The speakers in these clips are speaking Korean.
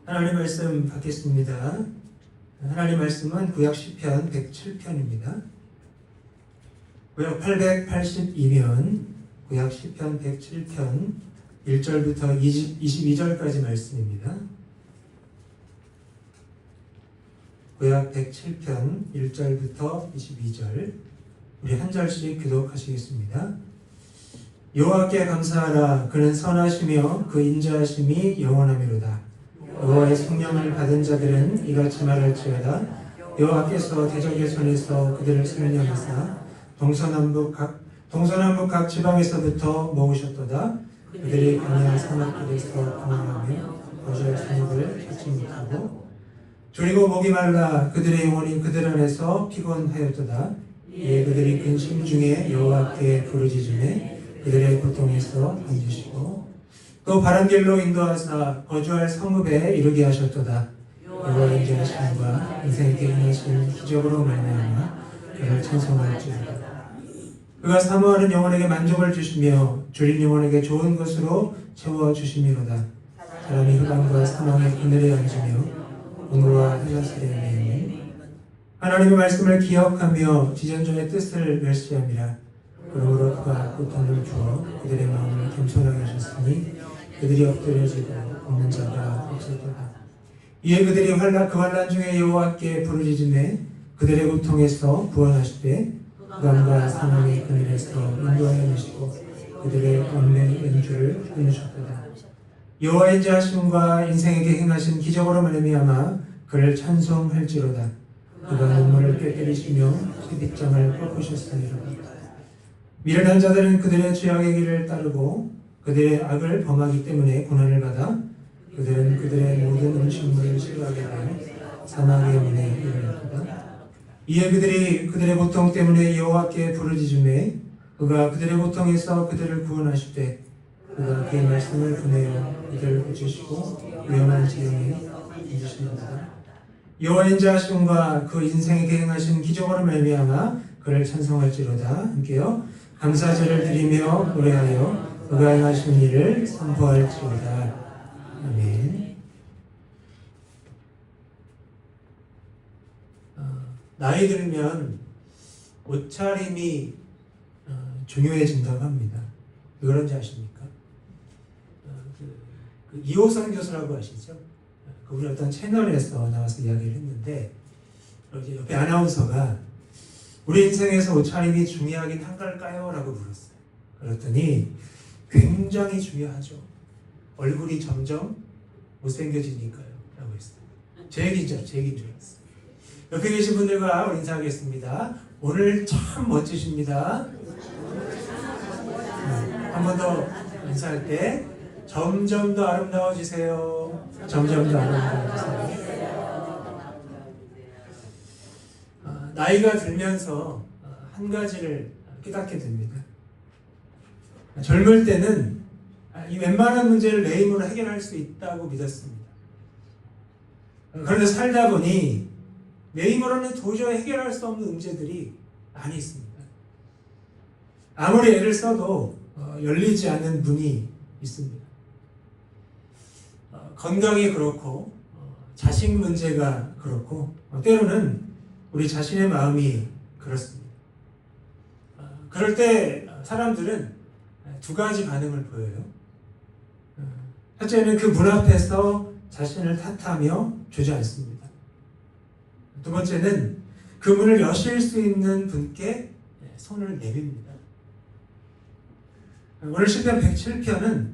하나님 말씀 받겠습니다. 하나님 말씀은 구약 시편 107편입니다. 구약 882면 구약 시편 107편 1절부터 22절까지 말씀입니다. 구약 107편 1절부터 22절 우리 한 절씩 교독하시겠습니다. 여호와께 감사하라. 그는 선하시며 그 인자하심이 영원하미로다. 여호와의 성령을 받은 자들은 이같이 말할지어다. 여호와께서 대적의 손에서 그들을 생명하사 동서남북 각 지방에서부터 모으셨도다. 그들이 광야 사막길에서 방황하며 거주할 성읍을 찾지 못하고 졸이고 목이 말라 그들의 영혼이 그들 안에서 피곤하였도다. 이에 그들이 근심 중에 여호와께 부르짖으매 그들의 고통에서 건지시고 또 바른 길로 인도하사 거주할 성읍에 이르게 하셨도다. 여호와의 인자하심과 인생에게 행하신 기적으로 말미암아 그를 찬송할지어다. 그가 사모하는 영혼에게 만족을 주시며 줄인 영혼에게 좋은 것으로 채워주심이로다. 사람이 흑암과 사망의 그늘에 앉으며 공고와 헬라스에 매이니 하나님의 말씀을 기억하며 지존전의 뜻을 멸시함이라. 그러므로 그가 고통을 주어 그들의 마음을 겸손하게 하셨으니 그들이 엎드려지고 없는 자가 없었도다. 이에 그들이 그 환난 중에 여호와께 부르짖으매 그들의 고통에서 구원하시되 흑암과 사망의 그늘에서 인도하여 내시고 그들의 얽매인 왼줄을 끊으셨도다. 여호와의 인자하심과 인생에게 행하신 기적으로 말미암아 그를 찬송할지로다. 그가 눈물을 꿰뜨리시며 쇠빗장을 꺾으셨으리로다. 미련한 자들은 그들의 죄악의 길을 따르고 그들의 악을 범하기 때문에 고난을 받아 그들은 그들의 모든 음식물을 싫어하게 하여 사막의 문에 이르렀도다. 이에 그들이 그들의 고통 때문에 여호와께 부르짖으매 그가 그들의 고통에서 그들을 구원하시되 그가 그의 말씀을 보내어 그들을 고치시고 위험한 지경에 던지시는도다. 여호와의 인자하심과 그 인생에게 행하신 기적으로 말미암아 그를 찬송할지로다. 함께요. 감사제를 드리며 노래하여 그가 행하신 일을 선포할지로다. 아멘. 나이 들면 옷차림이 중요해진다고 합니다. 왜 그런지 아십니까? 이호선 교수라고 아시죠? 그분이 어떤 채널에서 나와서 이야기를 했는데 옆에 아나운서가 우리 인생에서 옷차림이 중요하긴 한걸까요? 라고 물었어요. 그랬더니 굉장히 중요하죠. 얼굴이 점점 못생겨지니까요. 라고 했어요. 제 얘기인 줄 알았어요. 옆에 계신 분들과 인사하겠습니다. 오늘 참 멋지십니다. 한 번 더 인사할 때 점점 더 아름다워지세요. 점점 더 아름다워지세요. 나이가 들면서 한 가지를 깨닫게 됩니다. 젊을 때는 이 웬만한 문제를 내 힘으로 해결할 수 있다고 믿었습니다. 그런데 살다 보니 내 힘으로는 도저히 해결할 수 없는 문제들이 많이 있습니다. 아무리 애를 써도 열리지 않는 문이 있습니다. 건강이 그렇고 자식 문제가 그렇고 때로는 우리 자신의 마음이 그렇습니다. 그럴 때 사람들은 두 가지 반응을 보여요. 첫째는 그 문 앞에서 자신을 탓하며 주저앉습니다. 두 번째는 그 문을 여실 수 있는 분께 손을 내밉니다. 오늘 시편 107편은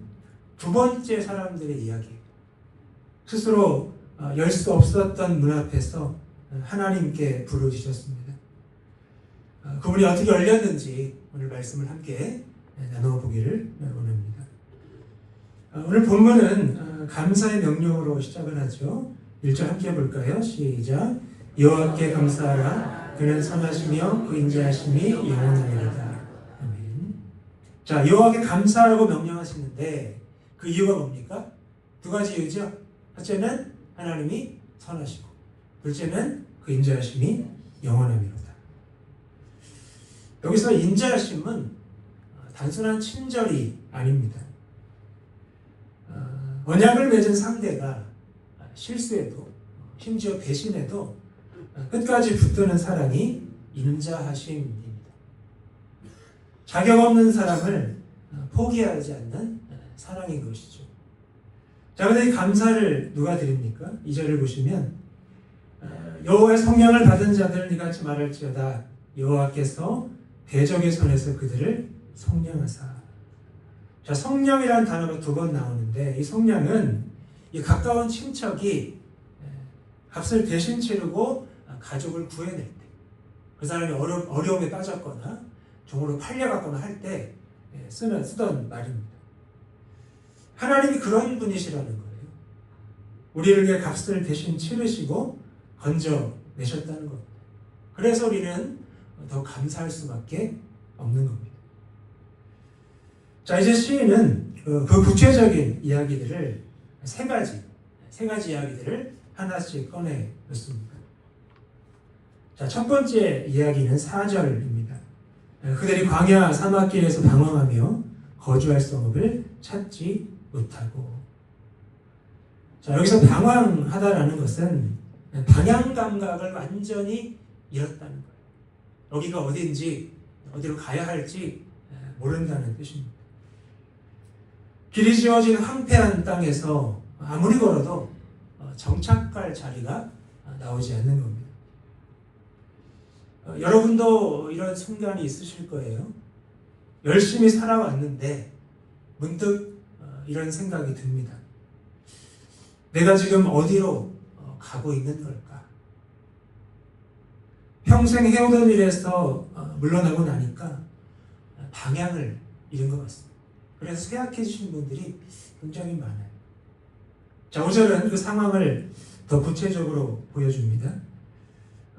두 번째 사람들의 이야기예요. 스스로 열 수 없었던 문 앞에서 하나님께 부르짖었습니다. 그분이 어떻게 열렸는지 오늘 말씀을 함께 나눠보기를 원합니다. 오늘 본문은 감사의 명령으로 시작을 하죠. 1절 함께 해볼까요? 시작. 여호와께 감사하라. 그는 선하시며 그 인자하심이 영원하리로다. 아멘. 자, 여호와께 감사하라고 명령하시는데 그 이유가 뭡니까? 두 가지 이유죠. 첫째는 하나님이 선하시고 둘째는 그 인자하심이 영원함이로다. 여기서 인자하심은 단순한 친절이 아닙니다. 언약을 맺은 상대가 실수에도 심지어 배신에도 끝까지 붙드는 사랑이 인자하심입니다. 자격 없는 사람을 포기하지 않는 사랑인 것이죠. 자, 근데 이 감사를 누가 드립니까? 2절을 보시면 여호와의 성령을 받은 자들은 이같이 말할지어다. 여호와께서 대적의 손에서 그들을 성령하사. 자, 성령이라는 단어가 2번 나오는데 이 성령은 이 가까운 친척이 값을 대신 치르고 가족을 구해낼 때, 그 사람이 어려움에 빠졌거나 종으로 팔려갔거나 할 때 쓰던 말입니다. 하나님이 그런 분이시라는 거예요. 우리를 위해 값을 대신 치르시고 건져내셨다는 겁니다. 그래서 우리는 더 감사할 수밖에 없는 겁니다. 자, 이제 시인은 그 구체적인 이야기들을 세 가지 이야기들을 하나씩 꺼내 놓습니다. 자, 첫 번째 이야기는 4절입니다. 그들이 광야 사막길에서 방황하며 거주할 성읍을 찾지 못하고. 자, 여기서 방황하다라는 것은 방향 감각을 완전히 잃었다는 거예요. 여기가 어딘지, 어디로 가야 할지 모른다는 뜻입니다. 길이 지어진 황폐한 땅에서 아무리 걸어도 정착할 자리가 나오지 않는 겁니다. 여러분도 이런 순간이 있으실 거예요. 열심히 살아왔는데 문득 이런 생각이 듭니다. 내가 지금 어디로 가고 있는 걸까? 평생 해오던 일에서 물러나고 나니까 방향을 잃은 것 같습니다. 그래서 쇠약해지신 분들이 굉장히 많아요. 자, 5절은 그 상황을 더 구체적으로 보여줍니다.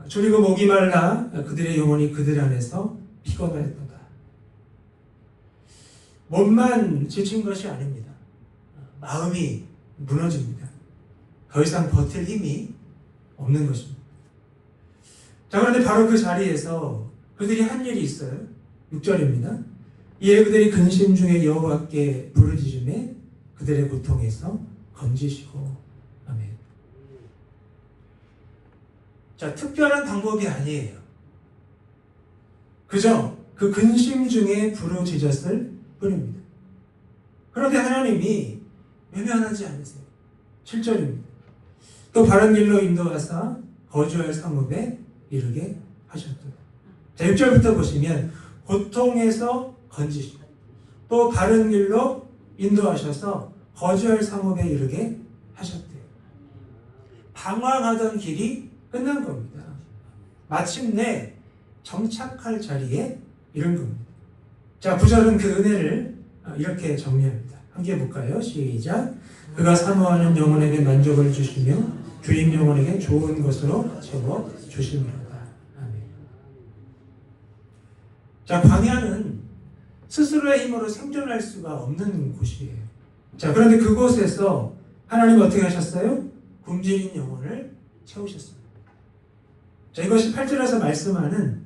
줄이고 목이 말라 그들의 영혼이 그들 안에서 피곤하였도다. 몸만 지친 것이 아닙니다. 마음이 무너집니다. 더 이상 버틸 힘이 없는 것입니다. 자, 그런데 바로 그 자리에서 그들이 한 일이 있어요. 6절입니다. 이에 그들이 근심 중에 여호와께 부르짖음에 그들의 고통에서 건지시고. 아멘. 자, 특별한 방법이 아니에요. 그저 그 근심 중에 부르짖었을 뿐입니다. 그런데 하나님이 외면하지 않으세요. 7절입니다. 또 바른 길로 인도하사 거주할 성읍에 이르게 하셨도다. 자, 6절부터 보시면 고통에서 건지시고 또 바른 길로 인도하셔서 거주할 성읍에 이르게 하셨대요. 방황하던 길이 끝난 겁니다. 마침내 정착할 자리에 이른 겁니다. 자, 9절은 그 은혜를 이렇게 정리합니다. 함께 볼까요? 시작. 그가 사모하는 영혼에게 만족을 주시며 주인 영혼에게 좋은 것으로 채워 주시리로다. 아멘. 자, 광야는 스스로의 힘으로 생존할 수가 없는 곳이에요. 자, 그런데 그곳에서 하나님 어떻게 하셨어요? 굶주린 영혼을 채우셨습니다. 자, 이것이 8절에서 말씀하는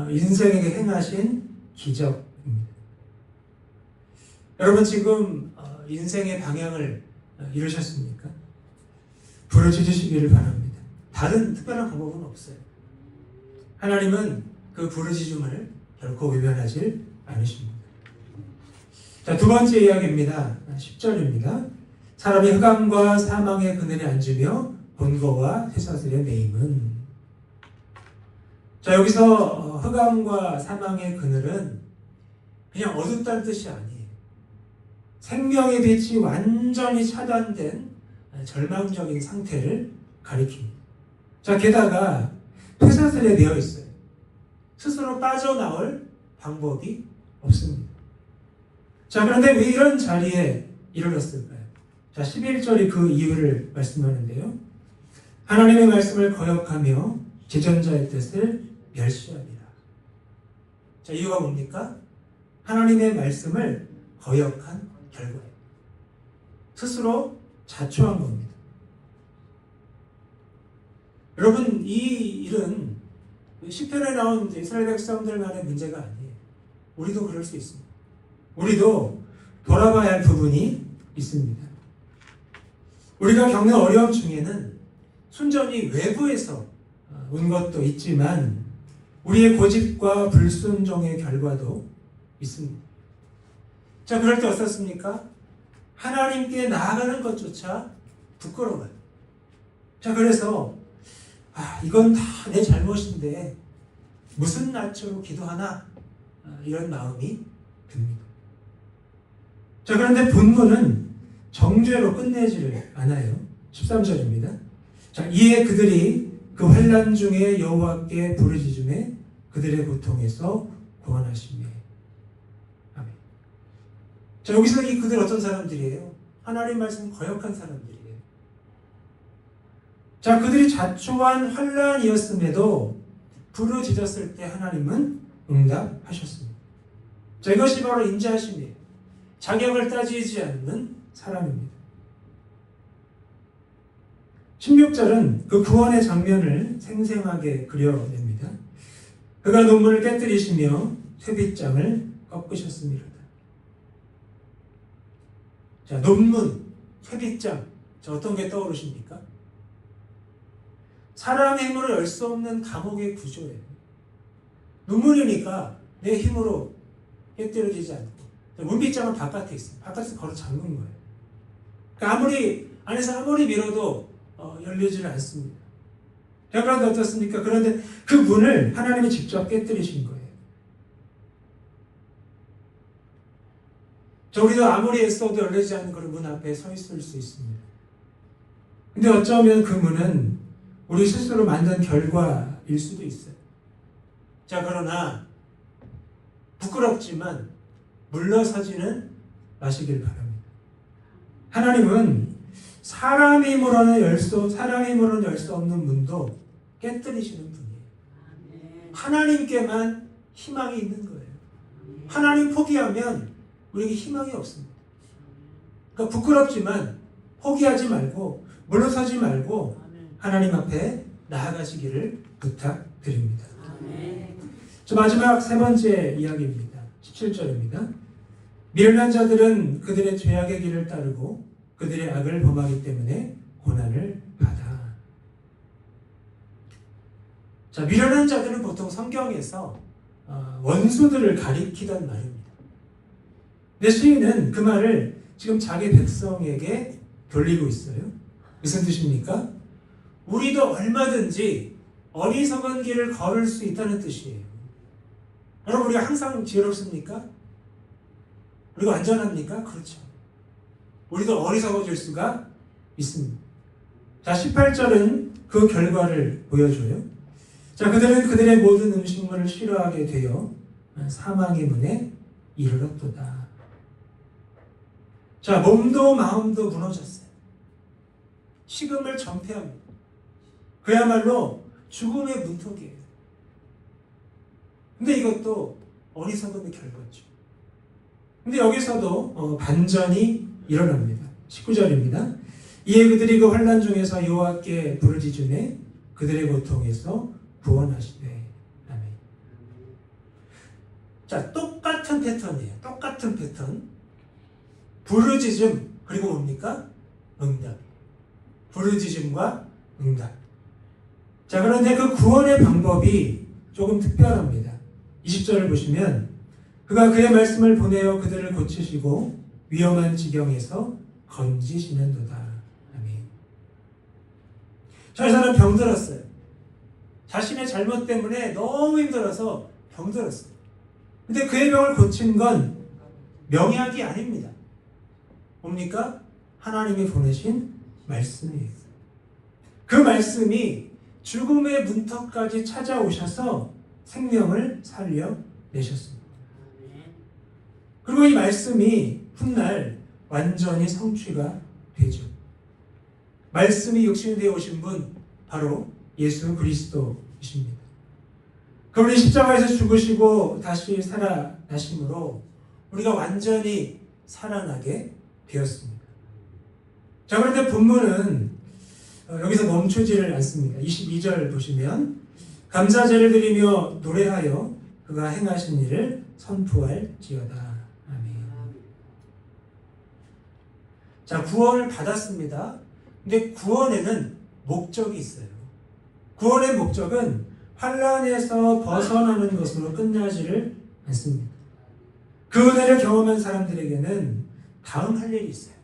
인생에게 행하신 기적입니다. 여러분 지금 인생의 방향을 잃으셨습니까? 부르짖으시기를 바랍니다. 다른 특별한 방법은 없어요. 하나님은 그 부르짖음을 결코 외면하지 않으십니다. 자, 두 번째 이야기입니다. 10절입니다. 사람이 흑암과 사망의 그늘에 앉으며 본거와 쇠사슬에 매임은. 자, 여기서 흑암과 사망의 그늘은 그냥 어둡다는 뜻이 아니에요. 생명의 빛이 완전히 차단된 절망적인 상태를 가리킵니다. 자, 게다가 쇠사슬에 매여 있어요. 스스로 빠져나올 방법이 없습니다. 자, 그런데 왜 이런 자리에 이르렀을까요? 자, 11절이 그 이유를 말씀하는데요. 하나님의 말씀을 거역하며 지존자의 뜻을 멸시하리라. 자, 이유가 뭡니까? 하나님의 말씀을 거역한 결과예요. 스스로 자초한 겁니다. 여러분, 이 일은 시편에 나온 이스라엘 백성들만의 문제가 아니에요. 우리도 그럴 수 있습니다. 우리도 돌아봐야 할 부분이 있습니다. 우리가 겪는 어려움 중에는 순전히 외부에서 온 것도 있지만 우리의 고집과 불순종의 결과도 있습니다. 자, 그럴 때 어떻습니까? 하나님께 나아가는 것조차 부끄러워요. 자, 그래서 이건 다 내 잘못인데 무슨 낯으로 기도하나? 이런 마음이 듭니다. 자, 그런데 본문은 정죄로 끝내지를 않아요. 13절입니다. 자, 이에 그들이 그 환난 중에 여호와께 부르짖음에 그들의 고통에서 구원하시며. 아멘. 자, 여기서 이 그들 어떤 사람들이에요? 하나님 말씀 거역한 사람들이에요. 자, 그들이 자초한 환난이었음에도 부르짖었을 때 하나님은 응답하셨습니다. 자, 이것이 바로 인자하심이에요. 자격을 따지지 않는 사람입니다. 16절은 그 구원의 장면을 생생하게 그려냅니다. 그가 논문을 깨뜨리시며 쇠빗장을 꺾으셨습니다. 자, 논문, 쇠빗장, 자, 어떤 게 떠오르십니까? 사람의 힘으로 열 수 없는 감옥의 구조예요. 논문이니까 내 힘으로 깨뜨려지지 않고, 문빗장은 바깥에 있어요. 바깥에서 걸어 잠근 거예요. 그러니까 안에서 아무리 밀어도 열리지를 않습니다. 그런데 어떻습니까? 그런데 그 문을 하나님이 직접 깨뜨리신 거예요. 우리도 아무리 애써도 열리지 않는 그런 문 앞에 서 있을 수 있습니다. 근데 어쩌면 그 문은 우리 스스로 만든 결과일 수도 있어요. 자, 그러나 부끄럽지만 물러서지는 마시길 바랍니다. 하나님은 사람 힘으로는 열 수 없는 문도 깨뜨리시는 분이에요. 하나님께만 희망이 있는 거예요. 하나님 포기하면 우리에게 희망이 없습니다. 그러니까 부끄럽지만 포기하지 말고 물러서지 말고 하나님 앞에 나아가시기를 부탁드립니다. 자, 마지막 세 번째 이야기입니다. 17절입니다. 미련한 자들은 그들의 죄악의 길을 따르고 그들의 악을 범하기 때문에 고난을 받아. 자, 미련한 자들은 보통 성경에서 원수들을 가리키던 말입니다. 근데 시인은 그 말을 지금 자기 백성에게 돌리고 있어요. 무슨 뜻입니까? 우리도 얼마든지 어리석은 길을 걸을 수 있다는 뜻이에요. 여러분, 우리가 항상 지혜롭습니까? 우리가 안전합니까? 그렇죠. 우리도 어리석어질 수가 있습니다. 자, 18절은 그 결과를 보여줘요. 자, 그들은 그들의 모든 음식물을 싫어하게 되어 사망의 문에 이르렀도다. 자, 몸도 마음도 무너졌어요. 식음을 전폐합니다. 그야말로 죽음의 문턱이에요. 근데 이것도 어리석음의 결과죠. 근데 여기서도 반전이 일어납니다. 19절입니다. 이에 그들이 그 환난 중에서 여호와께 부르짖으매 그들의 고통에서 구원하시되. 아멘. 자, 똑같은 패턴이에요. 똑같은 패턴. 부르짖음, 그리고 뭡니까? 응답. 부르짖음과 응답. 자, 그런데 그 구원의 방법이 조금 특별합니다. 20절을 보시면 그가 그의 말씀을 보내어 그들을 고치시고 위험한 지경에서 건지시는도다. 아멘. 저 사람 병들었어요. 자신의 잘못 때문에 너무 힘들어서 병들었어요. 근데 그의 병을 고친 건 명약이 아닙니다. 뭡니까? 하나님이 보내신 말씀이에요. 그 말씀이 죽음의 문턱까지 찾아오셔서 생명을 살려내셨습니다. 그리고 이 말씀이 훗날 완전히 성취가 되죠. 말씀이 육신이 되어 오신 분 바로 예수 그리스도이십니다. 그분이 십자가에서 죽으시고 다시 살아나심으로 우리가 완전히 살아나게 되었습니다. 자, 그런데 본문은 여기서 멈추지를 않습니다. 22절 보시면 감사제를 드리며 노래하여 그가 행하신 일을 선포할지어다. 아멘. 자, 구원을 받았습니다. 근데 구원에는 목적이 있어요. 구원의 목적은 환난에서 벗어나는 것으로 끝나지를 않습니다. 그 은혜를 경험한 사람들에게는 다음 할 일이 있어요.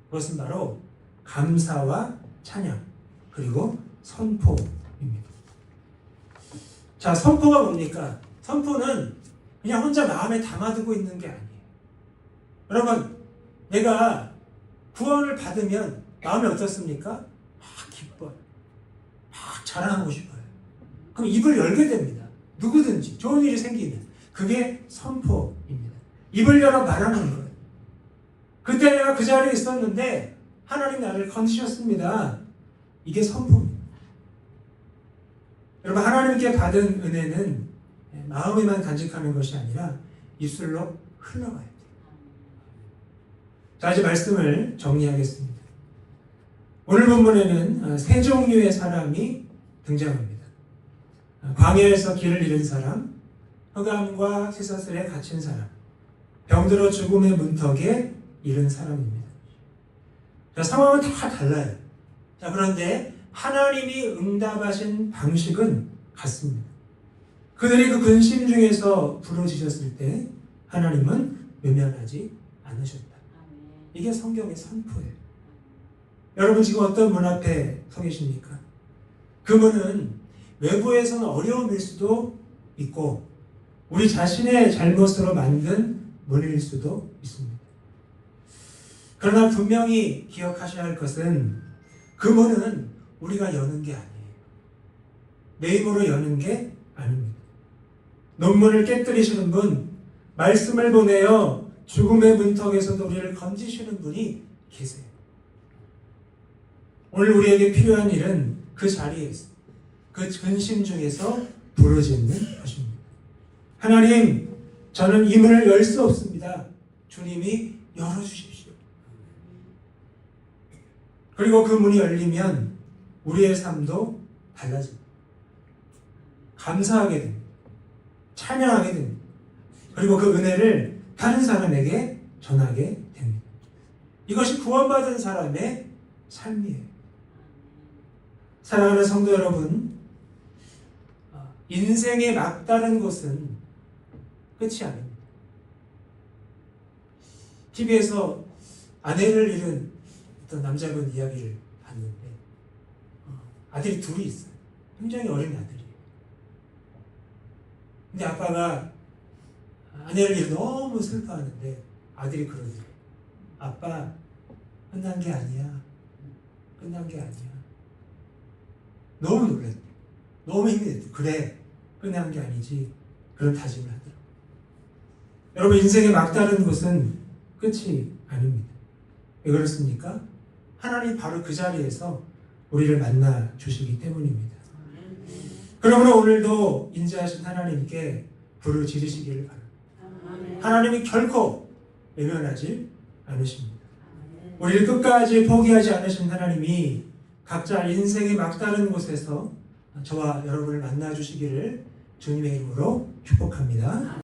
그것은 바로 감사와 찬양, 그리고 선포입니다. 자, 선포가 뭡니까? 선포는 그냥 혼자 마음에 담아두고 있는 게 아니에요. 여러분, 내가 구원을 받으면 마음이 어떻습니까? 막 기뻐요. 막 자랑하고 싶어요. 그럼 입을 열게 됩니다. 누구든지 좋은 일이 생기면. 그게 선포입니다. 입을 열어 말하는 거예요. 그때 내가 그 자리에 있었는데 하나님 나를 건지셨습니다. 이게 선포입니다. 여러분, 하나님께 받은 은혜는 마음에만 간직하는 것이 아니라 입술로 흘러가야 돼요. 자, 이제 말씀을 정리하겠습니다. 오늘 본문에는 세 종류의 사람이 등장합니다. 광야에서 길을 잃은 사람, 흑암과 쇠사슬에 갇힌 사람, 병들어 죽음의 문턱에 이른 사람입니다. 자, 상황은 다 달라요. 자, 그런데 하나님이 응답하신 방식은 같습니다. 그들이 그 근심 중에서 부르짖었을 때 하나님은 외면하지 않으셨다. 이게 성경의 선포예요. 여러분, 지금 어떤 문 앞에 서 계십니까? 그 문은 외부에서는 어려움일 수도 있고 우리 자신의 잘못으로 만든 문일 수도 있습니다. 그러나 분명히 기억하셔야 할 것은 그 문은 우리가 여는 게 아니에요. 내 힘으로 여는 게 아닙니다. 논문을 깨뜨리시는 분, 말씀을 보내어 죽음의 문턱에서도 우리를 건지시는 분이 계세요. 오늘 우리에게 필요한 일은 그 자리에서, 그 근심 중에서 부르짖는 것입니다. 하나님, 저는 이 문을 열 수 없습니다. 주님이 열어주십시오. 그리고 그 문이 열리면 우리의 삶도 달라집니다. 감사하게 됩니다. 찬양하게 됩니다. 그리고 그 은혜를 다른 사람에게 전하게 됩니다. 이것이 구원받은 사람의 삶이에요. 사랑하는 성도 여러분, 인생의 막다른 곳은 끝이 아닙니다. TV에서 아내를 잃은 어떤 남자분 이야기를 봤는데 아들이 둘이 있어요. 굉장히 어린 아들이에요. 근데 아빠가 아내를 잃어 너무 슬퍼하는데 아들이 그러더래요. 아빠, 끝난 게 아니야. 끝난 게 아니야. 너무 놀랐대요. 너무 힘이 됐대요. 그래, 끝난 게 아니지. 그런 다짐을 하더라고요. 여러분, 인생의 막다른 것은 끝이 아닙니다. 왜 그렇습니까? 하나님 바로 그 자리에서 우리를 만나 주시기 때문입니다. 그러므로 오늘도 인자하신 하나님께 부르짖으시기를 바랍니다. 하나님이 결코 외면하지 않으십니다. 우리를 끝까지 포기하지 않으신 하나님이 각자 인생의 막다른 곳에서 저와 여러분을 만나 주시기를 주님의 이름으로 축복합니다.